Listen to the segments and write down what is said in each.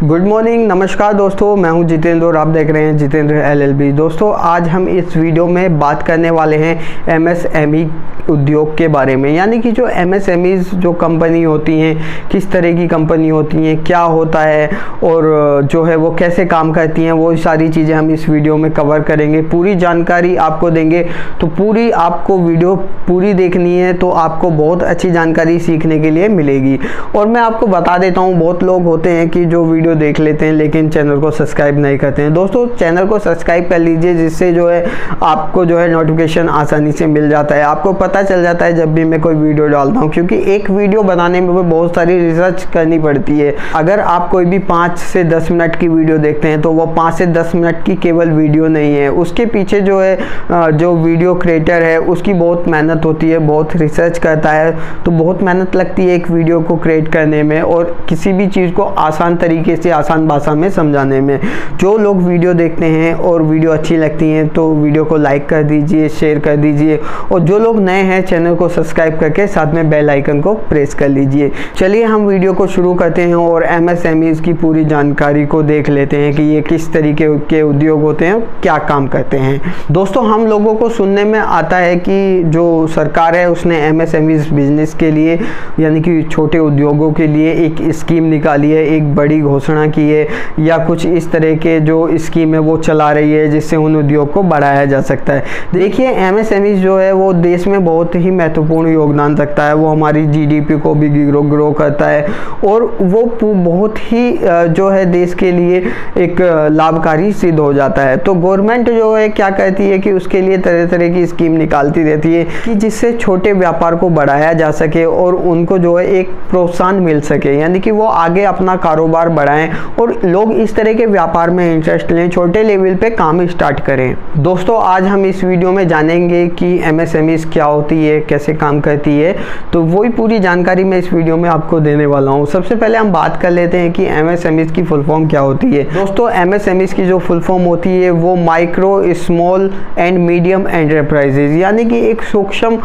Good morning, नमस्कार दोस्तों, मैं हूं जितेंद्र और आप देख रहे हैं जितेंद्र एलएलबी। दोस्तों आज हम इस वीडियो में बात करने वाले हैं एमएसएमई उद्योग के बारे में, यानी कि जो एमएसएमईज जो कंपनी होती हैं, किस तरह की कंपनी होती हैं, क्या होता है और जो है वो कैसे काम करती हैं, वो सारी चीज़ें हम इस वीडियो में कवर करेंगे। पूरी जानकारी आपको देंगे, तो पूरी आपको वीडियो पूरी देखनी है तो आपको बहुत अच्छी जानकारी सीखने के लिए मिलेगी। और मैं आपको बता देता हूँ, बहुत लोग होते हैं कि जो वीडियो देख लेते हैं लेकिन चैनल को सब्सक्राइब नहीं करते हैं। दोस्तों चैनल को सब्सक्राइब कर लीजिए, जिससे जो है आपको जो है नोटिफिकेशन आसानी से मिल जाता है, आपको पता चल जाता है जब भी मैं कोई वीडियो डालता हूँ, क्योंकि एक वीडियो बनाने में बहुत सारी रिसर्च करनी पड़ती है। अगर आप कोई भी 5 से 10 मिनट की वीडियो देखते हैं तो वो 5 से 10 मिनट की केवल वीडियो नहीं है, उसके पीछे जो है जो वीडियो क्रिएटर है उसकी बहुत मेहनत होती है, बहुत रिसर्च करता है, तो बहुत मेहनत लगती है एक वीडियो को क्रिएट करने में और किसी भी चीज़ को आसान तरीके से आसान भाषा में समझाने में। जो लोग वीडियो देखते हैं और वीडियो अच्छी लगती हैं तो वीडियो को लाइक कर दीजिए, शेयर कर दीजिए, और जो लोग नए हैं चैनल को सब्सक्राइब करके साथ में बेल आइकन को प्रेस कर लीजिए। चलिए हम वीडियो को शुरू करते हैं और एमएसएमईज की पूरी जानकारी को देख लेते हैं कि ये किस तरीके के उद्योग होते हैं, क्या काम करते हैं। दोस्तों हम लोगों को सुनने में आता है कि जो सरकार है उसने एमएसएमईज बिजनेस के लिए, यानी कि छोटे उद्योगों के लिए एक स्कीम निकाली है, एक बड़ी घोषणा की है, या कुछ इस तरह के जो स्कीम है वो चला रही है जिससे उन उद्योग को बढ़ाया जा सकता है। देखिए एमएसएमईज जो है वो देश में बहुत ही महत्वपूर्ण योगदान रखता है, वो हमारी जीडीपी को भी ग्रो करता है और वो बहुत ही जो है देश के लिए एक लाभकारी सिद्ध हो जाता है। तो गवर्नमेंट जो है क्या कहती है कि उसके लिए तरह तरह की स्कीम निकालती रहती है कि जिससे छोटे व्यापार को बढ़ाया जा सके और उनको जो है एक प्रोत्साहन मिल सके, यानी कि वो आगे अपना कारोबार बढ़ाएं और लोग इस तरह के व्यापार में इंटरेस्ट लें, छोटे लेवल पे काम स्टार्ट करें। दोस्तों आज हम इस वीडियो में जानेंगे कि एमएसएमईज क्या होती है, कैसे काम करती है, तो वही पूरी जानकारी मैं इस वीडियो में आपको देने वाला हूँ। सबसे पहले हम बात कर लेते हैं कि एमएसएमईज की फुल फॉर्म क्या होती है। दोस्तों एमएसएमईज की जो फुल फॉर्म होती है वो micro small and medium enterprises, यानी कि एक सूक्ष्म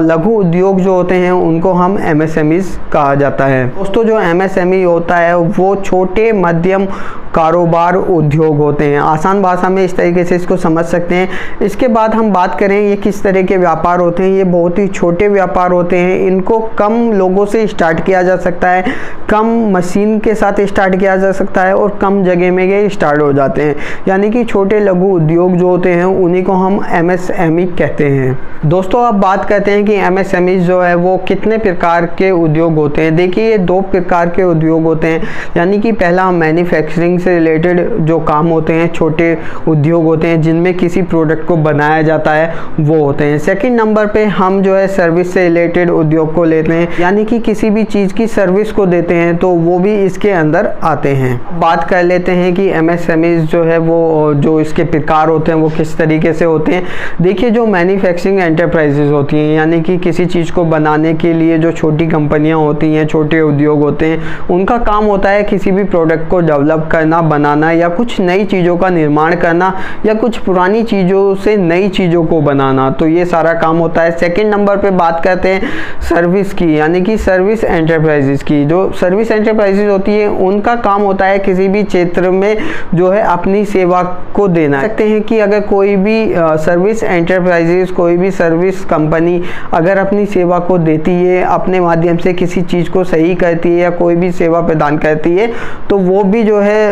लघु उद्योग जो होते हैं उनको हम एमएसएमईज कहा जाता है। दोस्तों जो एमएसएमई होता है वो छोटे मध्यम कारोबार उद्योग होते हैं, आसान भाषा में इस तरीके से इसको समझ सकते हैं। इसके बाद हम बात करें ये किस तरह के व्यापार होते हैं, ये बहुत ही छोटे व्यापार होते हैं, इनको कम लोगों से स्टार्ट किया जा सकता है, कम मशीन के साथ स्टार्ट किया जा सकता है और कम जगह में ये स्टार्ट हो जाते हैं, यानी कि छोटे लघु उद्योग जो होते हैं उन्हीं को हम एमएसएमई कहते हैं। दोस्तों अब बात करते हैं कि एमएसएमई जो है वो कितने प्रकार के उद्योग होते हैं। देखिए ये 2 प्रकार के उद्योग होते हैं, यानी कि पहला मैन्युफैक्चरिंग से रिलेटेड जो काम होते हैं, छोटे उद्योग होते हैं जिनमें किसी प्रोडक्ट को बनाया जाता है, वो होते हैं। सेकंड नंबर पे हम जो है सर्विस से रिलेटेड उद्योग को लेते हैं, यानी कि किसी भी चीज़ की सर्विस को देते हैं, तो वो भी इसके अंदर आते हैं। बात कर लेते हैं कि एमएसएमईज जो है वो जो इसके प्रकार होते हैं वो किस तरीके से होते हैं। देखिए जो मैन्युफैक्चरिंग एंटरप्राइजेज होती हैं, यानी कि किसी चीज़ को बनाने के लिए जो छोटी कंपनियां होती हैं, छोटे उद्योग होते हैं, उनका काम होता है किसी भी प्रोडक्ट को डेवलप करना, बनाना, या कुछ नई चीज़ों का निर्माण करना, या कुछ पुरानी चीज़ों से नई चीज़ों को बनाना, तो ये सारा काम होता है। सेकंड नंबर पे बात करते हैं सर्विस की, यानी कि सर्विस एंटरप्राइजेज की। जो सर्विस एंटरप्राइजेज होती है उनका काम होता है किसी भी क्षेत्र में जो है अपनी सेवा को देना। सकते हैं कि अगर कोई भी सर्विस एंटरप्राइजेज, कोई भी सर्विस कंपनी अगर अपनी सेवा को देती है, अपने माध्यम से किसी चीज़ को सही करती है या कोई भी सेवा प्रदान करती है, तो वो भी जो है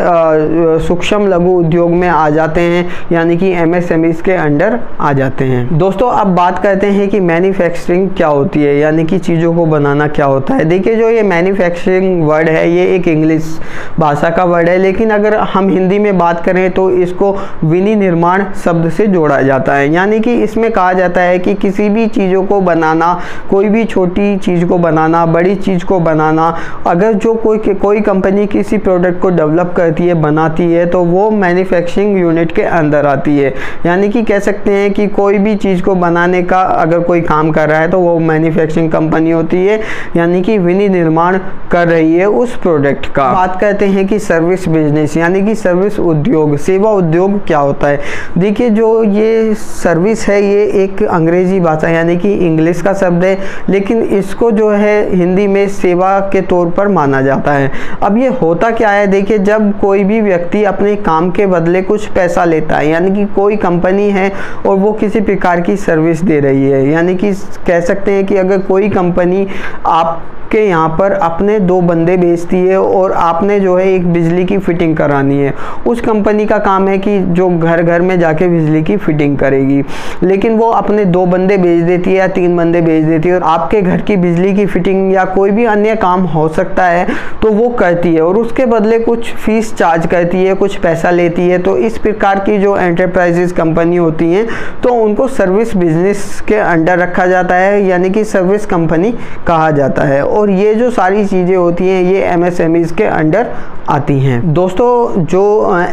सूक्ष्म लघु उद्योग में आ जाते हैं, यानी कि एमएसएमईज के अंडर आ जाते हैं। दोस्तों अब बात करते हैं कि मैन्युफैक्चरिंग क्या होती है, यानी कि चीज़ों को बनाना क्या होता है। देखिए जो ये मैन्युफैक्चरिंग वर्ड है ये एक इंग्लिश भाषा का वर्ड है, लेकिन अगर हम हिंदी में बात करें तो इसको विनिर्माण शब्द से जोड़ा जाता है, यानी कि इसमें कहा जाता है कि किसी भी चीज़ों को बनाना, कोई भी छोटी चीज़ को बनाना, बड़ी चीज़ को बनाना, अगर जो कोई कंपनी किसी प्रोडक्ट को डेवलप करती है, बनाती है, तो वो मैन्युफैक्चरिंग यूनिट के अंदर आती है। यानी कि कह सकते हैं कि कोई भी चीज़ को बनाने का अगर कोई काम कर रहा है तो वो मैन्युफैक्चरिंग कंपनी होती है, यानी कि विनिर्माण कर रही है उस प्रोडक्ट का। बात करते हैं कि सर्विस बिजनेस, यानी कि सर्विस उद्योग, सेवा उद्योग क्या होता है। देखिए जो ये सर्विस है ये एक अंग्रेजी भाषा यानी कि इंग्लिश का शब्द है, लेकिन इसको जो है हिंदी में सेवा के तौर पर माना जाता है। अब ये होता क्या है, देखिए जब कोई भी व्यक्ति अपने काम के बदले कुछ पैसा लेता है, यानी कि कोई कंपनी है और वो किसी प्रकार की सर्विस दे रही है, यानी कि कह सकते हैं कि अगर कोई कंपनी आपके यहाँ पर अपने 2 बंदे भेजती है और आपने जो है एक बिजली की फिटिंग करानी है, उस कंपनी का काम है कि जो घर घर में जाके बिजली की फिटिंग करेगी, लेकिन वो अपने 2 बंदे भेज देती है या 3 बंदे भेज देती है और आपके घर की बिजली की फिटिंग या कोई भी अन्य काम हो सकता है तो वो करती है और उसके बदले कुछ फीस चार्ज करती है, कुछ पैसा लेती है। तो इस प्रकार की जो एंटरप्राइजेस कंपनी होती हैं तो उनको सर्विस बिजनेस के अंडर रखा जाता है, यानी कि सर्विस कंपनी कहा जाता है। और ये जो सारी चीज़ें होती हैं ये MSMEs के अंडर आती हैं। दोस्तों, जो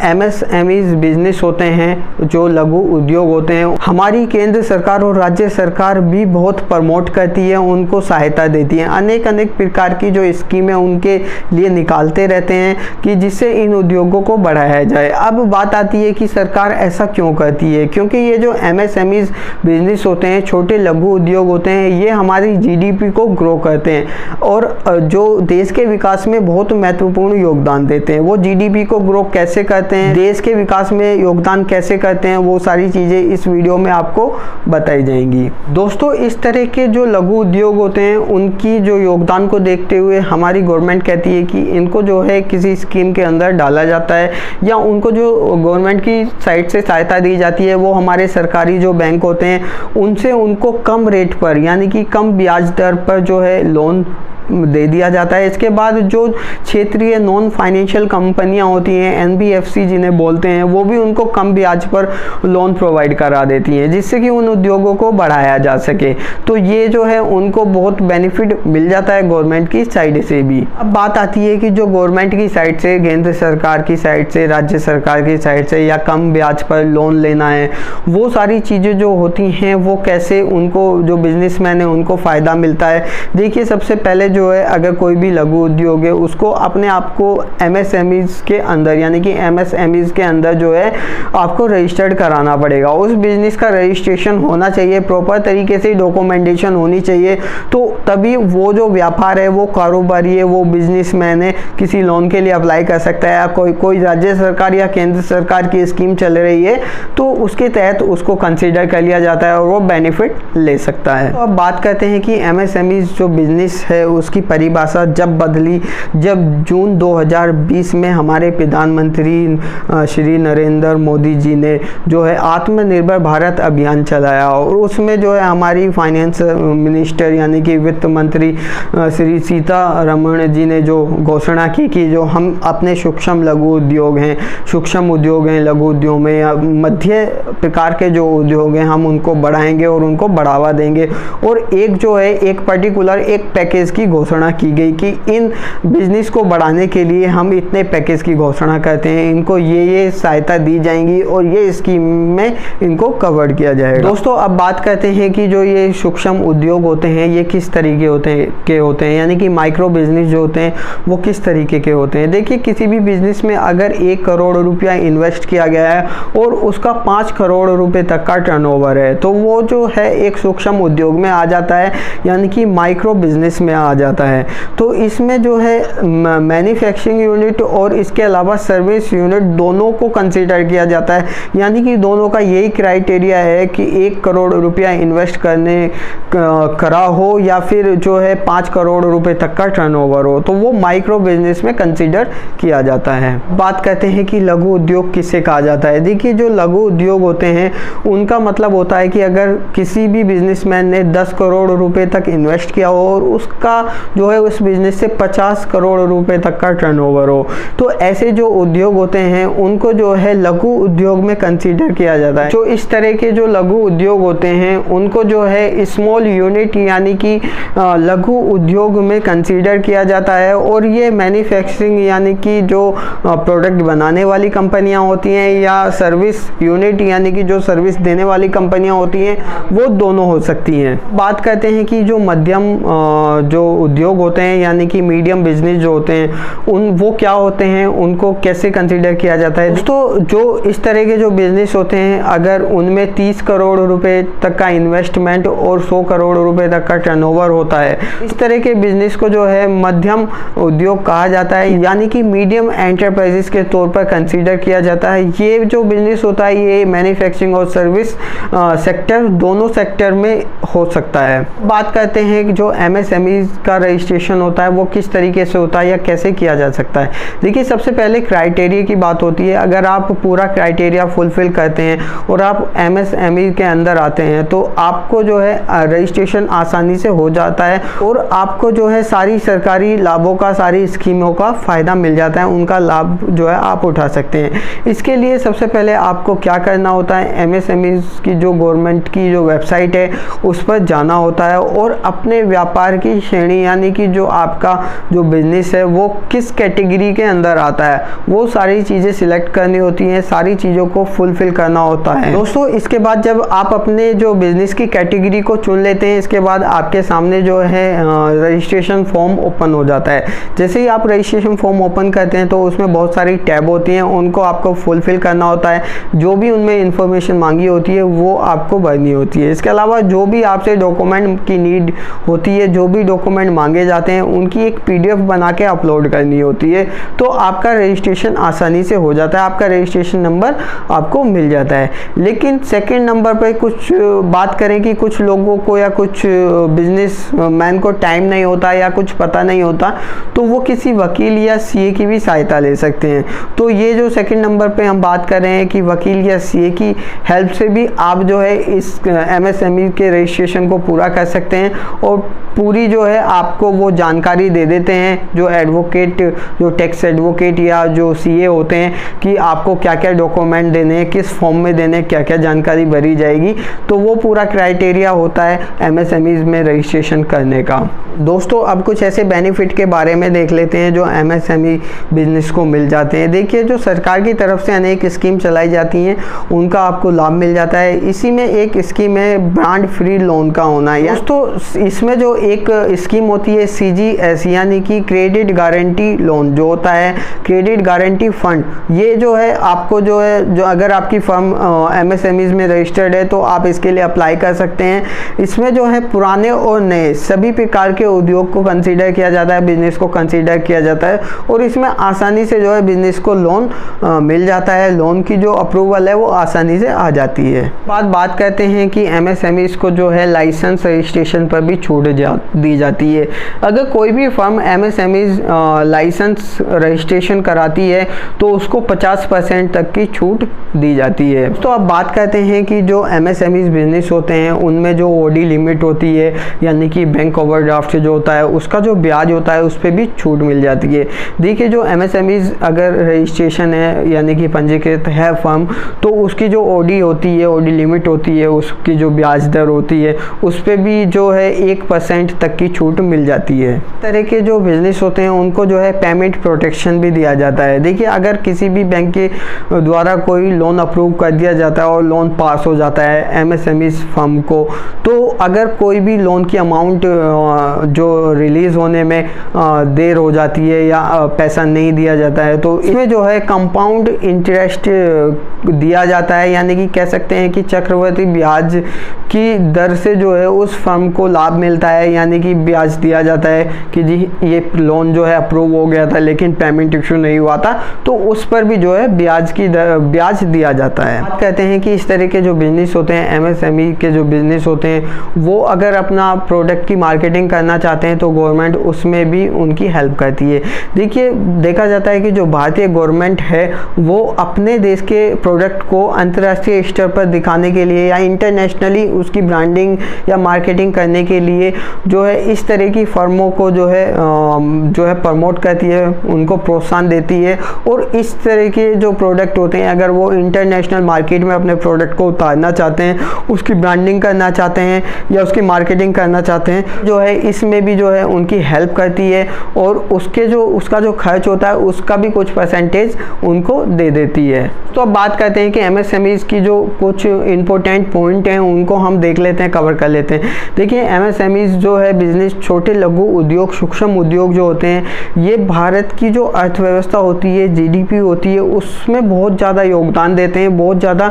MSMEs बिजनेस होते हैं, जो लघु उद्योग होते हैं, हमारी केंद्र सरकार और राज्य सरकार भी बहुत प्रमोट करती है, उनको सहायता देती है, अनेक प्रकार की जो स्कीमें उनके लिए निकालते रहते हैं कि जिससे इन उद्योगों को बढ़ाया जाए। अब बात आती है कि सरकार ऐसा क्यों करती है, क्योंकि ये जो MSMEs बिजनेस होते हैं, छोटे लघु उद्योग होते हैं, ये हमारी GDP को ग्रो करते हैं और जो देश के विकास में बहुत महत्वपूर्ण योगदान देते हैं। वो GDP को ग्रो कैसे करते हैं, देश के विकास में योगदान कैसे करते हैं, वो सारी चीज़ें इस वीडियो में आपको बताई जाएंगी। दोस्तों, इस तरह के जो लघु उद्योग होते हैं उनकी जो योगदान को देखते हुए हमारी गवर्नमेंट कहती है कि इनको जो है किसी स्कीम के अंदर डाला जाता है या उनको जो गवर्नमेंट की साइड से सहायता दी जाती है वो हमारे सरकारी जो बैंक होते हैं उनसे उनको कम रेट पर, यानी कि कम ब्याज दर पर जो है लोन दे दिया जाता है। इसके बाद जो क्षेत्रीय नॉन फाइनेंशियल कंपनियां होती हैं, NBFC जिन्हें बोलते हैं, वो भी उनको कम ब्याज पर लोन प्रोवाइड करा देती हैं जिससे कि उन उद्योगों को बढ़ाया जा सके। तो ये जो है उनको बहुत बेनिफिट मिल जाता है गवर्नमेंट की साइड से भी। अब बात आती है कि जो गवर्नमेंट की साइड से, केंद्र सरकार की साइड से, राज्य सरकार की साइड से या कम ब्याज पर लोन लेना है, वो सारी चीज़ें जो होती हैं वो कैसे उनको, जो बिजनेसमैन है, उनको फ़ायदा मिलता है। देखिए, सबसे पहले जो है अगर कोई भी लघु उद्योग है उसको अपने आप को MSMEs के अंदर, यानी कि MSMEs के अंदर जो है आपको रजिस्टर्ड कराना पड़ेगा। उस बिजनेस का रजिस्ट्रेशन होना चाहिए, प्रॉपर तरीके से डॉक्यूमेंटेशन होनी चाहिए, तो तभी वो जो व्यापार है, वो कारोबारी है, वो बिजनेसमैन है, किसी लोन के लिए अप्लाई कर सकता है। या कोई राज्य सरकार या केंद्र सरकार की स्कीम चल रही है तो उसके तहत उसको कंसिडर कर लिया जाता है और वो बेनिफिट ले सकता है। तो अब बात करते हैं कि MSMEs जो बिजनेस है उसकी परिभाषा जब बदली, जब जून 2020 में हमारे प्रधानमंत्री श्री नरेंद्र मोदी जी ने जो है आत्मनिर्भर भारत अभियान चलाया और उसमें जो है हमारी फाइनेंस मिनिस्टर यानी कि वित्त मंत्री श्री सीतारमण जी ने जो घोषणा की कि जो हम अपने सूक्ष्म लघु उद्योग हैं, सूक्ष्म उद्योग हैं, लघु उद्योग में या मध्य प्रकार के जो उद्योग हैं, हम उनको बढ़ाएंगे और उनको बढ़ावा देंगे। और एक जो है एक पर्टिकुलर एक पैकेज की घोषणा की गई कि इन बिजनेस को बढ़ाने के लिए हम इतने पैकेज की घोषणा करते हैं, इनको ये सहायता दी जाएंगी और ये स्कीम में इनको कवर किया जाएगा। दोस्तों, अब बात करते हैं कि जो ये सूक्ष्म उद्योग होते हैं ये किस तरीके होते हैं, यानी कि माइक्रो बिजनेस जो होते हैं वो किस तरीके के होते हैं। देखिए, किसी भी बिजनेस में अगर 1 करोड़ रुपया इन्वेस्ट किया गया है और उसका 5 करोड़ रुपए तक का टर्नओवर है तो वो जो है एक सूक्ष्म उद्योग में आ जाता है, यानी कि माइक्रो बिजनेस में आ जाता है। तो इसमें जो है मैन्युफैक्चरिंग यूनिट और इसके अलावा सर्विस यूनिट दोनों को कंसीडर किया जाता है, यानी कि दोनों का यही क्राइटेरिया है कि 1 करोड़ रुपया इन्वेस्ट करने करा हो या फिर जो है 5 करोड़ रुपए तक का टर्नओवर हो, तो वो माइक्रो बिजनेस में कंसीडर किया जाता है। बात करते हैं कि लघु उद्योग किसे कहा जाता है। देखिए, जो लघु उद्योग होते हैं उनका मतलब होता है कि अगर किसी भी बिजनेसमैन ने 10 करोड़ रुपए तक इन्वेस्ट किया हो और उसका जो है उस बिजनेस से 50 करोड़ रुपए तक का टर्नओवर हो, तो ऐसे जो उद्योग होते हैं उनको जो है लघु उद्योग में कंसीडर किया जाता है। जो इस तरह के जो लघु उद्योग होते हैं उनको जो है स्मॉल यूनिट यानी कि लघु उद्योग में कंसीडर किया जाता है और ये मैन्युफैक्चरिंग यानी कि जो प्रोडक्ट बनाने वाली कंपनियां होती हैं या सर्विस यूनिट यानी कि जो सर्विस देने वाली कंपनियां होती हैं वो दोनों हो सकती हैं। बात करते हैं कि जो मध्यम जो उद्योग होते हैं यानी कि मीडियम बिजनेस जो होते हैं वो क्या होते हैं, उनको कैसे कंसीडर किया जाता है। दोस्तों जो इस तरह के जो बिजनेस होते हैं अगर उनमें 30 करोड़ रुपए तक का इन्वेस्टमेंट और 100 करोड़ रुपए तक का टर्नओवर होता है, इस तरह के बिजनेस को जो है मध्यम उद्योग कहा जाता है यानी कि मीडियम एंटरप्राइजेस के तौर पर कंसीडर किया जाता है। ये जो बिजनेस होता है ये मैन्युफैक्चरिंग और सर्विस सेक्टर दोनों सेक्टर में हो सकता है। बात करते हैं कि जो MSME का रजिस्ट्रेशन होता है वो किस तरीके से होता है या कैसे किया जा सकता है। देखिए सबसे पहले क्राइटेरिया की बात होती है। अगर आप पूरा क्राइटेरिया फुलफिल करते हैं और आप MSME के अंदर आते हैं तो आपको जो है रजिस्ट्रेशन आसानी से हो जाता है और आपको जो है सारी सरकारी लाभों का, सारी स्कीमों का फ़ायदा मिल जाता है, उनका लाभ जो है आप उठा सकते हैं। इसके लिए सबसे पहले आपको क्या करना होता है, MSME की जो गवर्नमेंट की जो वेबसाइट है उस पर जाना होता है और अपने व्यापार की श्रेणी यानी कि जो आपका जो बिजनेस है वो किस कैटेगरी के अंदर आता है वो सारी चीज़ें सिलेक्ट करनी होती हैं, सारी चीज़ों को फुलफिल करना होता है। दोस्तों इसके बाद जब आप अपने जो बिजनेस की कैटेगरी को चुन लेते हैं इसके बाद आपके सामने जो है रजिस्ट्रेशन फॉर्म ओपन हो जाता है। जैसे ही आप रजिस्ट्रेशन फॉर्म ओपन करते हैं तो उसमें बहुत सारी टैब होती हैं, उनको आपको फुलफिल करना होता है। जो भी उनमें इंफॉर्मेशन मांगी होती है वो आपको भरनी होती है। इसके अलावा जो भी आपसे डॉक्यूमेंट की नीड होती है, जो भी डॉक्यूमेंट मांगे जाते हैं उनकी एक PDF बना के अपलोड करनी होती है तो आपका रजिस्ट्रेशन आसानी से हो जाता है, आपका रजिस्ट्रेशन नंबर आपको मिल जाता है। लेकिन सेकंड नंबर पर कुछ बात करें कि कुछ लोगों को या कुछ बिजनेस मैन को टाइम नहीं होता या कुछ पता नहीं होता तो वो किसी वकील या CA की भी सहायता ले सकते हैं। तो ये जो सेकंड नंबर पे हम बात कर रहे हैं कि वकील या CA की हेल्प से भी आप जो है इस MSME के रजिस्ट्रेशन को पूरा कर सकते हैं और पूरी जो है आपको वो जानकारी दे देते हैं जो एडवोकेट, जो टैक्स एडवोकेट या जो CA होते हैं कि आपको क्या क्या डॉक्यूमेंट देने हैं, किस फॉर्म में देने हैं, क्या क्या जानकारी भरी जाएगी। तो वो पूरा क्राइटेरिया होता है MSMEs में रजिस्ट्रेशन करने का। दोस्तों अब कुछ ऐसे बेनिफिट के बारे में देख लेते हैं जो MSME बिजनेस को मिल जाते हैं। देखिए जो सरकार की तरफ से अनेक स्कीम चलाई जाती हैं उनका आपको लाभ मिल जाता है। इसी में एक स्कीम है ब्रांड फ्री लोन का होना है। दोस्तों इसमें जो एक स्कीम होती है CGS यानी कि क्रेडिट गारंटी लोन जो होता है, क्रेडिट गारंटी फंड, ये जो है आपको जो है जो अगर आपकी फर्म MSMEs में रजिस्टर्ड है तो आप इसके लिए अप्लाई कर सकते हैं। इसमें जो है पुराने और नए सभी प्रकार के उद्योग को कंसीडर किया जाता है, बिजनेस को कंसीडर किया जाता है और इसमें आसानी से जो है बिजनेस को लोन मिल जाता है। लोन की जो अप्रूवल है वो आसानी से आ जाती है। बात करते हैं कि MSMEs को जो है लाइसेंस रजिस्ट्रेशन पर भी छूट दी जाती है। अगर कोई भी फर्म MSMEs लाइसेंस रजिस्ट्रेशन कराती है तो उसको 50% तक की छूट दी जाती है। तो अब बात करते हैं कि जो MSMEs बिजनेस होते हैं उनमें जो OD लिमिट होती है यानी कि बैंक ओवरड्राफ्ट जो होता है उसका जो ब्याज होता है उस पर भी छूट मिल जाती है। देखिए जो MSMEs अगर रजिस्ट्रेशन है यानी कि पंजीकृत है फर्म तो उसकी जो OD होती है, OD लिमिट होती है, उसकी जो ब्याज दर होती है उस पर भी जो है 1% तक की छूट मिल जाती है। इस तरह के जो बिजनेस होते हैं उनको जो है पेमेंट प्रोटेक्शन भी दिया जाता है। देखिए अगर किसी भी बैंक के द्वारा कोई लोन अप्रूव कर दिया जाता है और लोन पास हो जाता है MSMEs फर्म को, तो अगर कोई भी लोन की अमाउंट जो रिलीज़ होने में देर हो जाती है या पैसा नहीं दिया जाता है तो इसमें जो है कंपाउंड इंटरेस्ट दिया जाता है यानी कि कह सकते हैं कि चक्रवृद्धि ब्याज की दर से जो है उस फर्म को लाभ मिलता है यानी कि ब्याज दिया जाता है कि जी ये लोन जो है अप्रूव हो गया था लेकिन पेमेंट इशू नहीं हुआ था तो उस पर भी जो है ब्याज दिया जाता है। बात कहते हैं कि इस तरह के जो बिजनेस होते हैं MSME के जो बिजनेस होते हैं वो अगर अपना प्रोडक्ट की मार्केटिंग करना चाहते हैं तो गवर्नमेंट उसमें भी उनकी हेल्प करती है। देखिए देखा जाता है कि जो भारतीय गवर्नमेंट है वो अपने देश के प्रोडक्ट को अंतर्राष्ट्रीय स्तर पर दिखाने के लिए या इंटरनेशनली उसकी ब्रांडिंग या मार्केटिंग करने के लिए जो है इस तरह की फर्मों को जो है प्रमोट करती है, उनको प्रोत्साहन देती है और इस तरह के जो प्रोडक्ट होते हैं अगर वो इंटरनेशनल मार्केट में अपने प्रोडक्ट को उतारना चाहते हैं, उसकी ब्रांडिंग करना चाहते हैं या उसकी मार्केटिंग करना चाहते हैं जो है इसमें भी जो है उनकी हेल्प करती है और उसका जो खर्च होता है उसका भी कुछ परसेंटेज उनको दे देती है। तो अब बात करते हैं कि MSMEs की जो कुछ इंपॉर्टेंट पॉइंट हैं उनको हम देख लेते हैं, कवर कर लेते हैं। देखिए MSMEs जो है बिजनेस छोटे लघु उद्योग, सूक्ष्म उद्योग जो होते हैं, ये भारत की जो अर्थव्यवस्था होती है, जीडीपी होती है, उसमें बहुत ज़्यादा योगदान देते हैं, बहुत ज़्यादा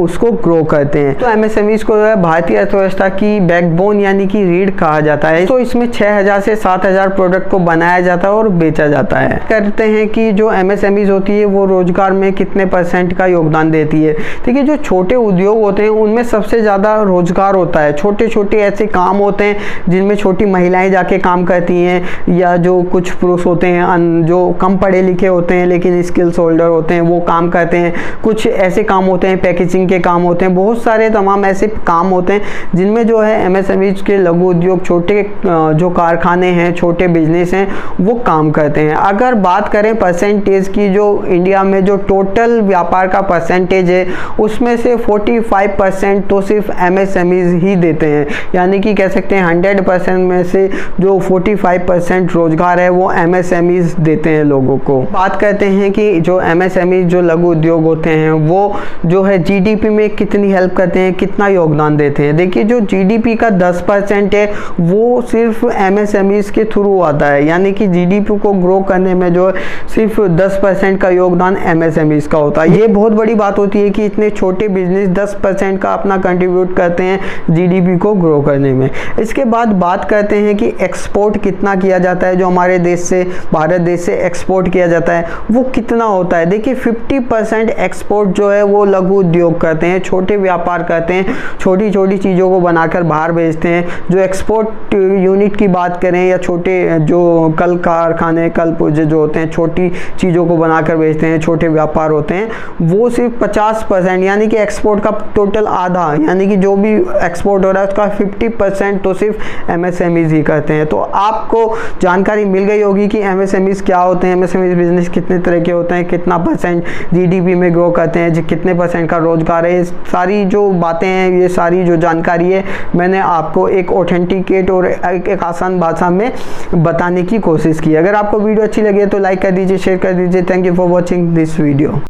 उसको ग्रो करते हैं। तो एमएसएमईज को भारतीय अर्थव्यवस्था की बैकबोन यानी कि रीढ़ कहा जाता है। तो इसमें 6000 से 7000 प्रोडक्ट को बनाया जाता है और बेचा जाता है। करते हैं कि जो एमएसएमईज होती है वो रोजगार में कितने % का योगदान देती है। देखिए, जो छोटे उद्योग होते हैं उनमें सबसे ज़्यादा रोजगार होता है। छोटे छोटे ऐसे काम होते हैं जिनमें छोटी महिलाएं जाके काम करती हैं, या जो कुछ पुरुष होते हैं जो कम पढ़े लिखे होते हैं लेकिन स्किल्स होल्डर होते हैं, वो काम करते हैं। कुछ ऐसे काम होते हैं, पैकेजिंग के काम होते हैं, बहुत सारे तमाम ऐसे काम होते हैं जिनमें जो है एमएसएमईज के लघु उद्योग, छोटे जो कारखाने हैं, छोटे बिजनेस हैं, वो काम करते हैं। अगर बात करें परसेंटेज की, जो इंडिया में जो टोटल व्यापार का परसेंटेज है उसमें से 45% तो सिर्फ एमएसएमईज ही देते हैं। यानी कि कह सकते हैं 100% में से जो 45% रोजगार है वो एमएसएमईज देते हैं लोगों को। बात करते हैं कि जो एमएसएमईज, जो लघु उद्योग होते हैं, वो जो है जीडीपी में कितनी हेल्प करते हैं, कितना योगदान देते हैं। देखिए, जो जीडीपी का 10% है वो सिर्फ एमएसएमईज के थ्रू आता है। यानी कि जीडीपी को ग्रो करने में जो सिर्फ 10% का योगदान एमएसएमईज का होता है। ये बहुत बड़ी बात होती है कि इतने छोटे बिजनेस 10% का अपना कंट्रीब्यूट करते हैं जीडीपी को ग्रो करने में। इसके बाद बात करते हैं कि एक्सपोर्ट कितना किया जाता है, जो हमारे देश से, भारत देश से एक्सपोर्ट किया जाता है वो कितना होता है। देखिए, 50% एक्सपोर्ट जो है वो लघु उद्योग करते हैं, छोटे व्यापार करते हैं, छोटी छोटी चीज़ों को बनाकर बाहर भेजते हैं। जो एक्सपोर्ट यूनिट की बात करें या छोटे जो कल कारखाने, कल पुर्जे जो होते हैं, छोटी चीज़ों को बनाकर बेचते हैं, छोटे व्यापार होते हैं, वो सिर्फ 50% यानी कि एक्सपोर्ट का टोटल आधा, यानी कि जो भी एक्सपोर्ट हो रहा है उसका 50% तो सिर्फ एमएसएमईज ही करते हैं। तो आपको जानकारी मिल गई होगी कि एमएसएमईज क्या होते हैं, एमएसएमईज बिजनेस कितने तरह के होते हैं, कितना % जीडीपी में ग्रो करते हैं, कितने % का रोजगार है। सारी जो बातें हैं, ये सारी जो जानकारी है, मैंने आपको एक ऑथेंटिकेट और एक आसान भाषा में बताने की कोशिश की। अगर आपको वीडियो अच्छी लगे तो लाइक कर दीजिए, शेयर कर दीजिए। Thank you for watching this video.